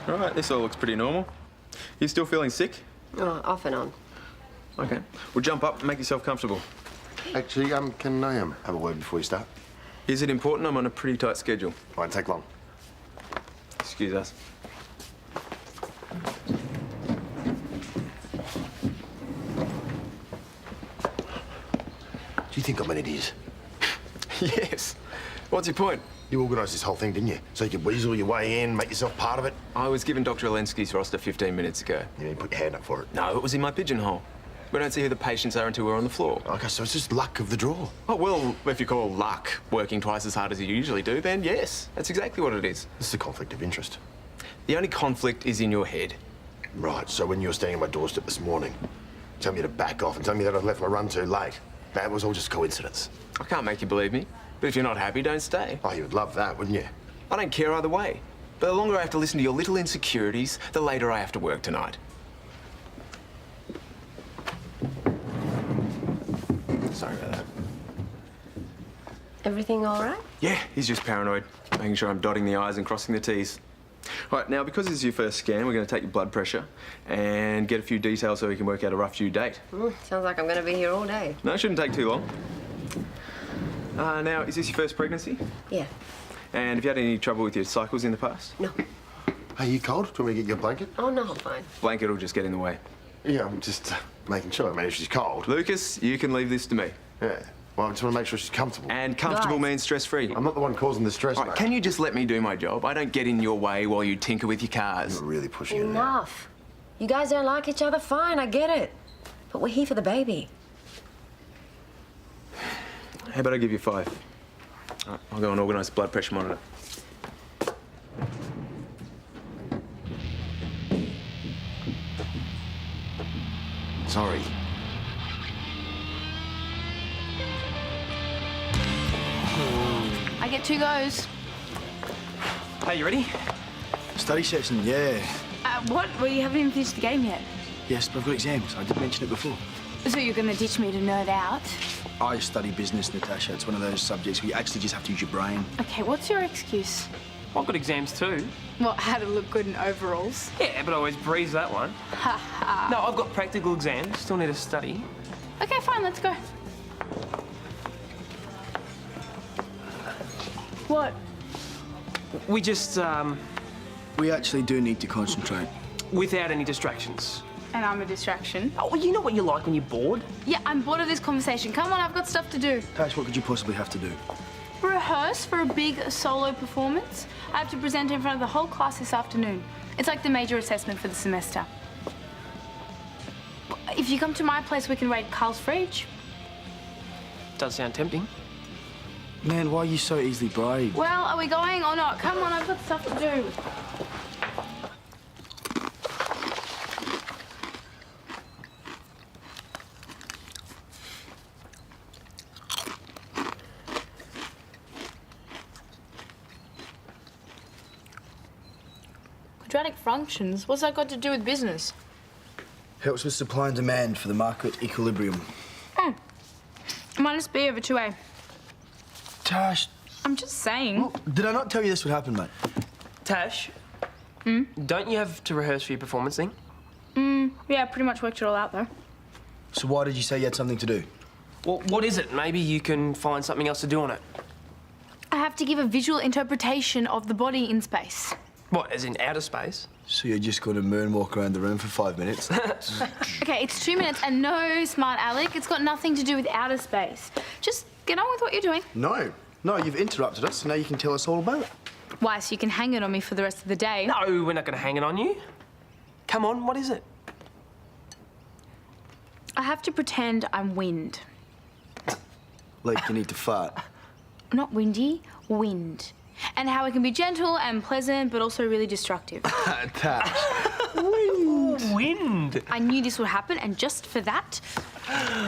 All right, this all looks pretty normal. You still feeling sick? Oh, off and on. Okay. Well, jump up and make yourself comfortable. Actually, can I have a word before you start? Is it important? I'm on a pretty tight schedule. Won't take long. Excuse us. Do you think I'm an idiot? Yes. What's your point? You organised this whole thing, didn't you? So you could weasel your way in, make yourself part of it? I was given Dr. Alensky's roster 15 minutes ago. You didn't put your hand up for it. No, it was in my pigeonhole. We don't see who the patients are until we're on the floor. Okay, so it's just luck of the draw. Oh, well, if you call luck working twice as hard as you usually do, then yes, that's exactly what it is. This is a conflict of interest. The only conflict is in your head. Right, so when you were standing at my doorstep this morning, tell me to back off and tell me that I've left my run too late. That was all just coincidence. I can't make you believe me, but if you're not happy, don't stay. Oh, you would love that, wouldn't you? I don't care either way. But the longer I have to listen to your little insecurities, the later I have to work tonight. Sorry about that. Everything all right? Yeah, he's just paranoid, making sure I'm dotting the I's and crossing the T's. All right, now, because this is your first scan, we're going to take your blood pressure and get a few details so we can work out a rough due date. Sounds like I'm going to be here all day. No, it shouldn't take too long. Now, is this your first pregnancy? Yeah. And have you had any trouble with your cycles in the past? No. Are you cold? Do you want me to get you a blanket? Oh, no, I'm fine. Blanket will just get in the way. Yeah, I'm just making sure. I mean, if she's cold. Lucas, you can leave this to me. Yeah. Well, I just want to make sure she's comfortable. And comfortable Guys. means stress-free. I'm not the one causing the stress, All right, mate. can you just let me do my job? I don't get in your way while you tinker with your cars. You're really pushing it there. Enough. You guys don't like each other? Fine, I get it. But we're here for the baby. How about I give you 5? All right, I'll go and organise the blood pressure monitor. Sorry. I get 2 goes. Hey, you ready? Study session, yeah. What? Well, you haven't even finished the game yet. Yes, but I've got exams. I did mention it before. So you're going to teach me to nerd out? I study business, Natasha. It's one of those subjects where you actually just have to use your brain. Okay, what's your excuse? I've got exams too. Well, how to look good in overalls. Yeah, but I always breeze that one. No, I've got practical exams. Still need to study. Okay, fine, let's go. What? We just, We actually do need to concentrate. without any distractions. And I'm a distraction. Oh, well, you know what you're like when you're bored? Yeah, I'm bored of this conversation. Come on, I've got stuff to do. Tash, what could you possibly have to do? Rehearse for a big solo performance. I have to present in front of the whole class this afternoon. It's like the major assessment for the semester. If you come to my place, we can raid Carl's fridge. Does sound tempting. Man, why are you so easily bribed? Well, are we going or not? Come on, I've got stuff to do. Quadratic functions? What's that got to do with business? Helps with supply and demand for the market equilibrium. Minus B over 2A. Tash, I'm just saying. did I not tell you this would happen, mate? Tash, don't you have to rehearse for your performance thing? Yeah, I pretty much worked it all out, though. So why did you say you had something to do? Well, what is it? Maybe you can find something else to do on it. I have to give a visual interpretation of the body in space. What, as in outer space? So you're just going to moonwalk around the room for 5 minutes? Okay, it's 2 minutes and no, smart Alec. It's got nothing to do with outer space. Just get on with what you're doing. No, you've interrupted us, so now you can tell us all about it. Why, so you can hang it on me for the rest of the day? No, we're not going to hang it on you. Come on, what is it? I have to pretend I'm wind. Like you need to fart. Not windy, wind. And how it can be gentle and pleasant, but also really destructive. Tash. Wind. I knew this would happen, and just for that...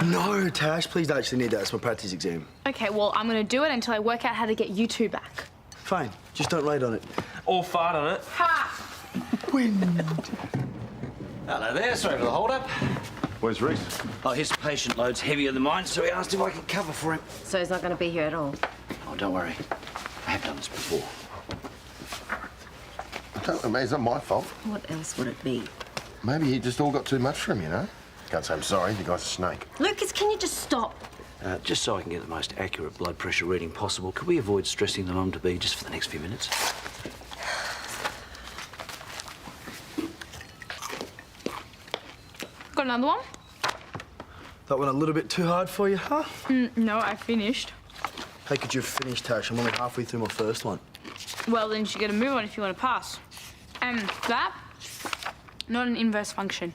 No, Tash, please don't actually need that. It's my practice exam. Okay, well, I'm gonna do it until I work out how to get you two back. Fine, just don't rate on it. Or fart on it. Ha! Wind. Hello there, sorry for the hold-up. Where's Reese? Oh, his patient load's heavier than mine, so he asked if I could cover for him. So he's not going to be here at all? Oh, don't worry. I have done this before. Don't worry, mate, it's not my fault. What else would it be? Maybe it just all got too much for him, you know? Can't say I'm sorry, the guy's a snake. Lucas, can you just stop? Just so I can get the most accurate blood pressure reading possible, could we avoid stressing the mum-to-be just for the next few minutes? Got another one? That one a little bit too hard for you, huh? No, I finished. How could you have finished, Tash? I'm only halfway through my first one. Well, then you should get a move on if you want to pass. That, not an inverse function.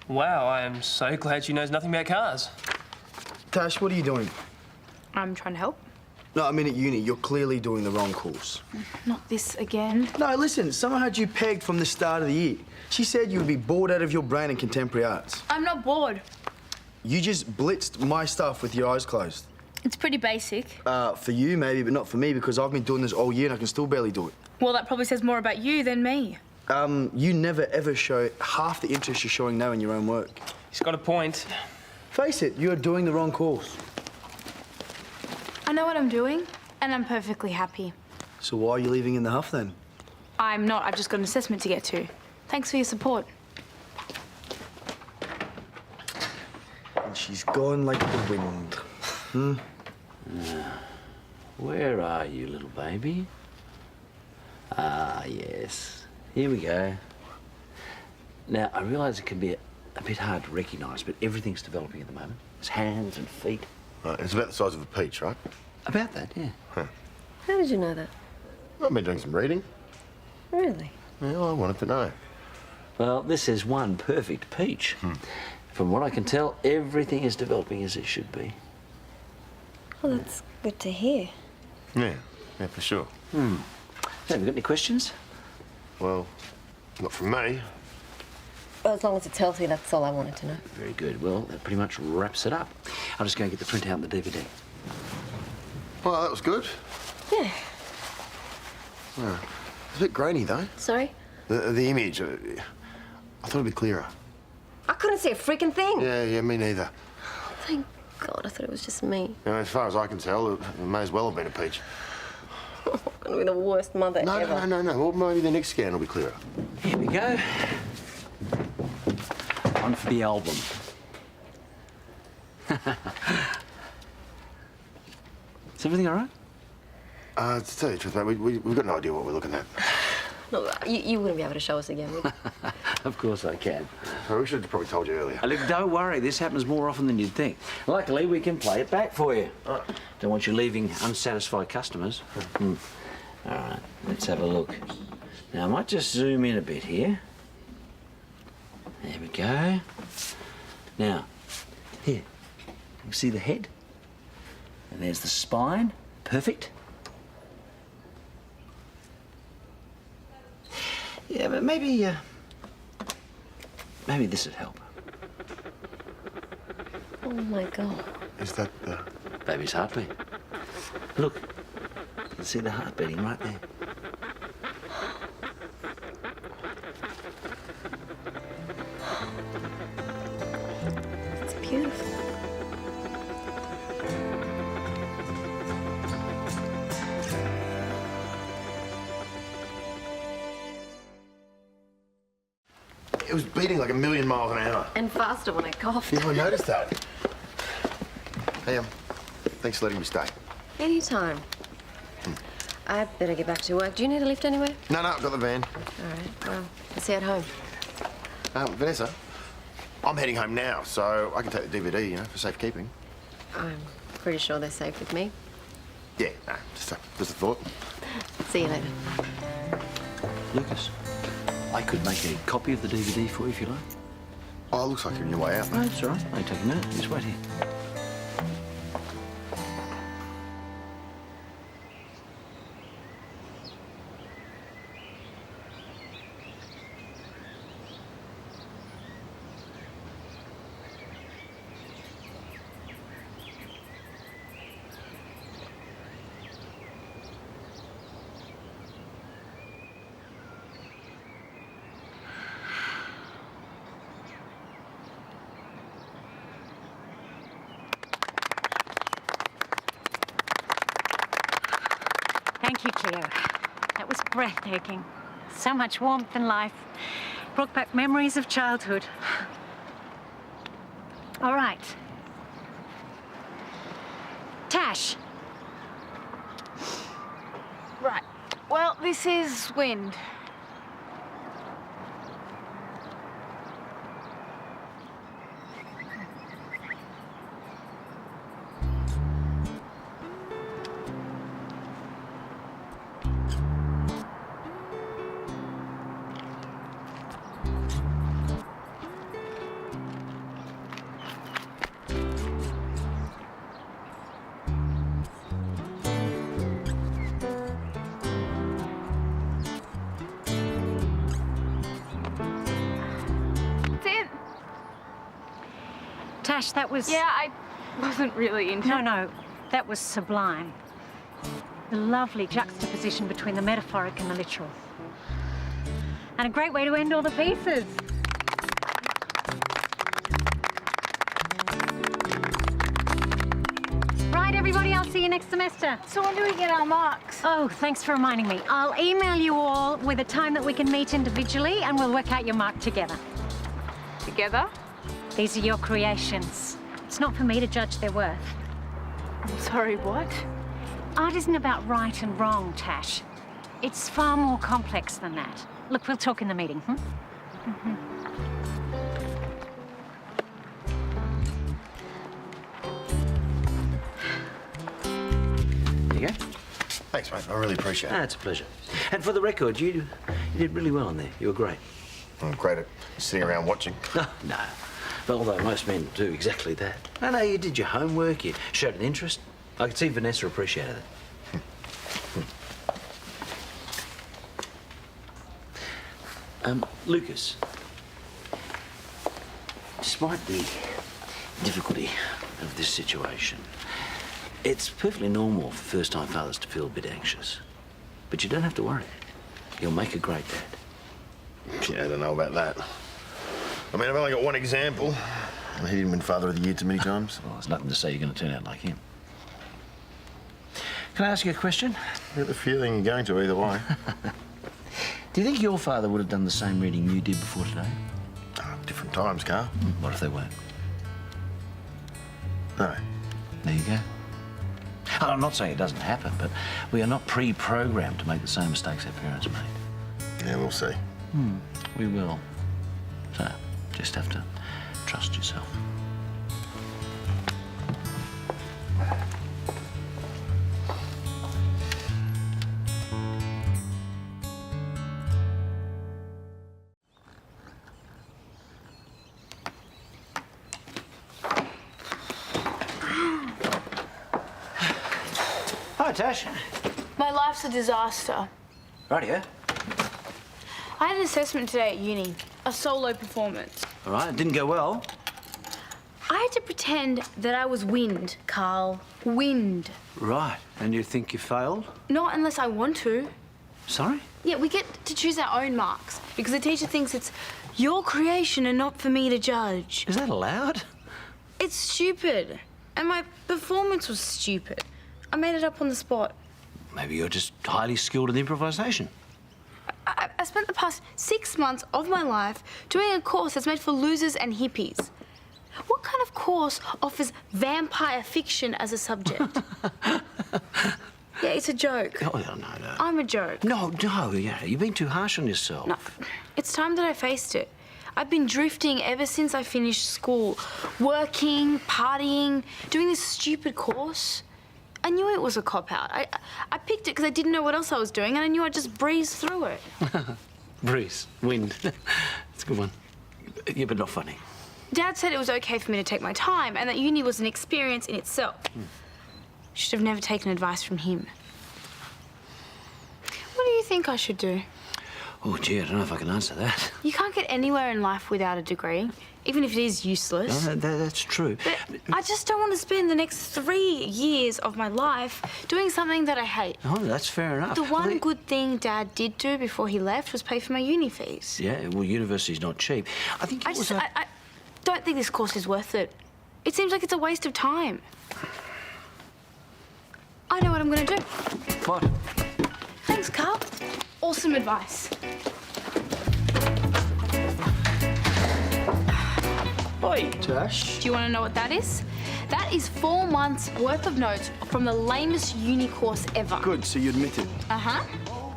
Wow, I am so glad she knows nothing about cars. Tash, what are you doing? I'm trying to help. No, I mean at uni. You're clearly doing the wrong course. Not this again. No, listen, someone had you pegged from the start of the year. She said you would be bored out of your brain in contemporary arts. I'm not bored. You just blitzed my stuff with your eyes closed. It's pretty basic. For you, maybe, but not for me, because I've been doing this all year and I can still barely do it. Well, that probably says more about you than me. You never, ever show half the interest you're showing now in your own work. He's got a point. Face it, you're doing the wrong course. I know what I'm doing, and I'm perfectly happy. So why are you leaving in the huff, then? I'm not. I've just got an assessment to get to. Thanks for your support. And she's gone like the wind. Where are you, little baby? Ah, yes. Here we go. Now, I realise it can be a bit hard to recognise, but everything's developing at the moment. It's hands and feet. Right, it's about the size of a peach, right? About that, yeah. How did you know that? I've been doing some reading. Really? Yeah, I wanted to know. Well, this is one perfect peach. From what I can tell, everything is developing as it should be. Well, that's good to hear. Yeah, for sure. Have you got any questions? Well, not from me. Well, as long as it's healthy, that's all I wanted to know. Very good. Well, that pretty much wraps it up. I'll just go and get the printout and the DVD. Well, that was good. Yeah. It's a bit grainy, though. Sorry? The image, I thought it'd be clearer. I couldn't see a freaking thing. Yeah, me neither. Thank God, I thought it was just me. You know, as far as I can tell, it may as well have been a peach. I'm gonna be the worst mother ever. No. Well, maybe the next scan will be clearer. Here we go. One for the album. Is everything all right? To tell you the truth, mate, we've got no idea what we're looking at. No, you wouldn't be able to show us again, would you? Of course I can. So we should have probably told you earlier. Look, don't worry. This happens more often than you'd think. Luckily, we can play it back for you. Don't want you leaving unsatisfied customers. All right, let's have a look. Now, I might just zoom in a bit here. There we go. Now, here, you see the head? And there's the spine. Perfect. Yeah, but maybe this would help. Oh, my God. Is that the... Baby's heartbeat. Look, you can see the heart beating right there. It's beautiful. It was beating like 1,000,000 miles an hour. And faster when I coughed. Yeah, I noticed that. Hey, thanks for letting me stay. Anytime. I better get back to work. Do you need a lift anywhere? No, I've got the van. All right, well, I'll see you at home. Vanessa, I'm heading home now, so I can take the DVD, you know, for safekeeping. I'm pretty sure they're safe with me. Yeah, just a thought. See you later. Lucas, I could make a copy of the DVD for you if you like. Oh, it looks like you're on your way out, No, mate. it's all right. Only take a minute. Just wait here. Thank you, Cleo. That was breathtaking. So much warmth and life. Brought back memories of childhood. All right. Tash. Right. Well, this is wind. Tash, that was... Yeah, I wasn't really into it. No, that was sublime. The lovely juxtaposition between the metaphoric and the literal. And a great way to end all the pieces. Right, everybody, I'll see you next semester. So when do we get our marks? Oh, thanks for reminding me. I'll email you all with a time that we can meet individually and we'll work out your mark together. Together? These are your creations. It's not for me to judge their worth. I'm sorry, what? Art isn't about right and wrong, Tash. It's far more complex than that. Look, we'll talk in the meeting, There you go. Thanks, mate. I really appreciate it. It's a pleasure. And for the record, you did really well in there. You were great. I'm great at sitting around watching. No. Although most men do exactly that. No, you did your homework, you showed an interest. I could see Vanessa appreciated it. Lucas, despite the difficulty of this situation, it's perfectly normal for first-time fathers to feel a bit anxious. But you don't have to worry. You'll make a great dad. Yeah, I don't know about that. I mean, I've only got one example. He didn't win Father of the Year too many times. Well, there's nothing to say you're going to turn out like him. Can I ask you a question? I get the feeling you're going to either way. Do you think your father would have done the same reading you did before today? Different times, Carl. What if they weren't? No. There you go. I'm not saying it doesn't happen, but we are not pre-programmed to make the same mistakes our parents made. Yeah, we'll see. We will. So, just have to trust yourself. Hi, Tash. My life's a disaster. Rightio. I had an assessment today at uni, a solo performance. All right, it didn't go well. I had to pretend that I was wind, Carl. Wind. Right, and you think you failed? Not unless I want to. Sorry? Yeah, we get to choose our own marks because the teacher thinks it's your creation and not for me to judge. Is that allowed? It's stupid. And my performance was stupid. I made it up on the spot. Maybe you're just highly skilled in improvisation. I spent the past 6 months of my life doing a course that's made for losers and hippies. What kind of course offers vampire fiction as a subject? Yeah, it's a joke. Oh, no. I'm a joke. No, yeah, you've been too harsh on yourself. No, it's time that I faced it. I've been drifting ever since I finished school. Working, partying, doing this stupid course. I knew it was a cop-out. I picked it because I didn't know what else I was doing, and I knew I'd just breeze through it. Breeze, wind. It's a good one. Yeah, but not funny. Dad said it was okay for me to take my time, and that uni was an experience in itself. Should have never taken advice from him. What do you think I should do? Oh, gee, I don't know if I can answer that. You can't get anywhere in life without a degree, even if it is useless. No, that's true. But I just don't want to spend the next 3 years of my life doing something that I hate. Oh, that's fair enough. The one good thing Dad did do before he left was pay for my uni fees. Yeah, well, university's not cheap. I think it was I don't think this course is worth it. It seems like it's a waste of time. I know what I'm going to do. What? Thanks, Carl. Awesome advice. Oi, Tash? Do you want to know what that is? That is 4 months worth of notes from the lamest uni course ever. Good, so you admit it. Uh-huh.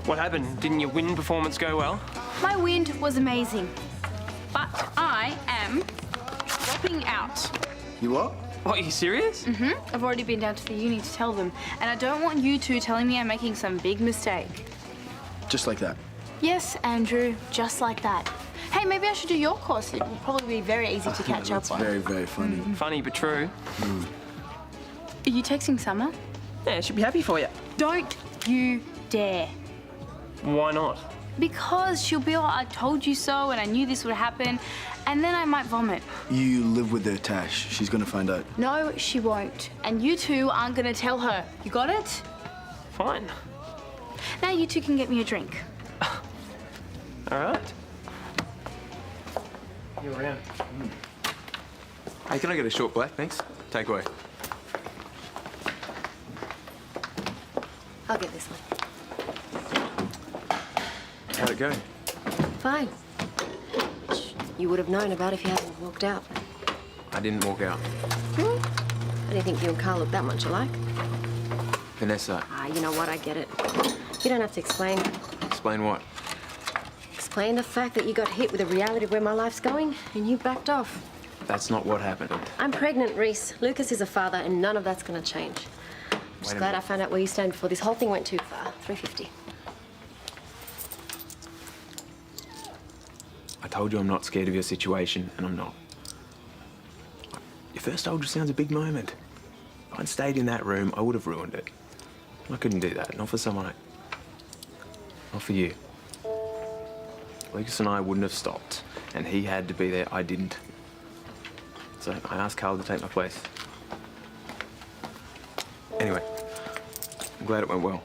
what happened? Didn't your wind performance go well? My wind was amazing. But I am dropping out. You what? What, are you serious? I've already been down to the uni to tell them, and I don't want you two telling me I'm making some big mistake. Just like that. Yes, Andrew, just like that. Hey, maybe I should do your course. It will probably be very easy to catch up That's on. very, very funny. Funny but true. Are you texting Summer? Yeah, she'd be happy for you. Don't you dare. Why not? Because she'll be all, I told you so, and I knew this would happen, and then I might vomit. You live with her, Tash. She's gonna find out. No, she won't. And you two aren't gonna tell her. You got it? Fine. Now you two can get me a drink. All right. You're around. Hey, can I get a short black, thanks? Take away. I'll get this one. How'd it go? Fine. You would have known about if you hadn't walked out. I didn't walk out. I didn't think you and Carl looked that much alike. Vanessa, Ah, you know what? I get it. You don't have to explain. explain what? Explain the fact that you got hit with the reality of where my life's going and you backed off. That's not what happened. I'm pregnant, Reese. Lucas is a father and none of that's going to change. I'm just Wait a glad I minute. found out where you stand before this whole thing went too far. 350. I told you I'm not scared of your situation, and I'm not. Your first ultrasound's a big moment. If I'd stayed in that room, I would have ruined it. I couldn't do that, not for someone not for you. Lucas and I wouldn't have stopped, and he had to be there, I didn't. So I asked Carl to take my place. Anyway, I'm glad it went well.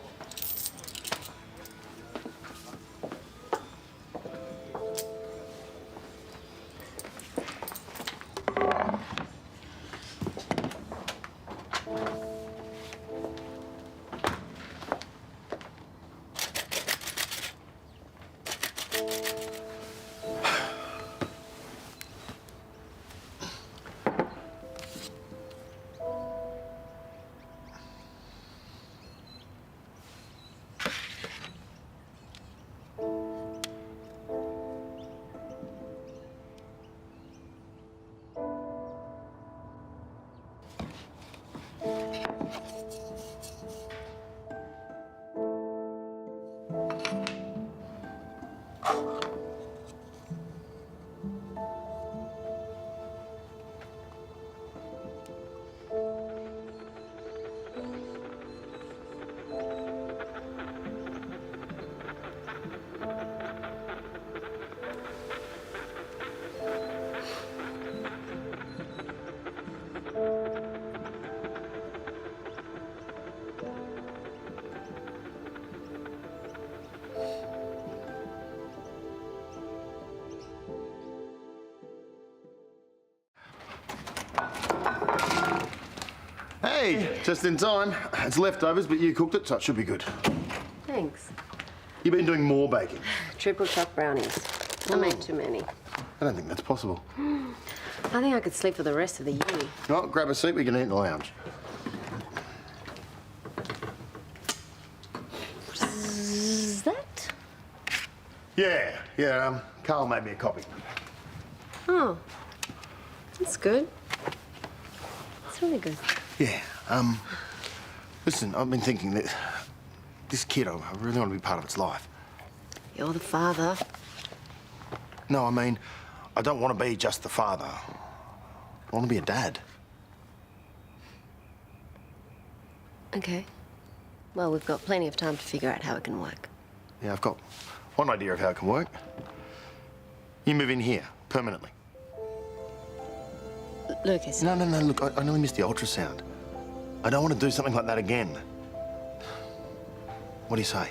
Hey, just in time. It's leftovers, but you cooked it, so it should be good. Thanks. You've been doing more baking. Triple choc brownies. I made too many. I don't think that's possible. I think I could sleep for the rest of the uni. Well, grab a seat, we can eat in the lounge. Is that? Yeah, Carl made me a copy. Oh. That's good. It's really good. Yeah, listen, I've been thinking that this kid, I really want to be part of its life. You're the father. No, I mean, I don't want to be just the father. I want to be a dad. Okay. Well, we've got plenty of time to figure out how it can work. Yeah, I've got one idea of how it can work. You move in here, permanently. Lucas. No, look, I only missed the ultrasound. I don't want to do something like that again. What do you say?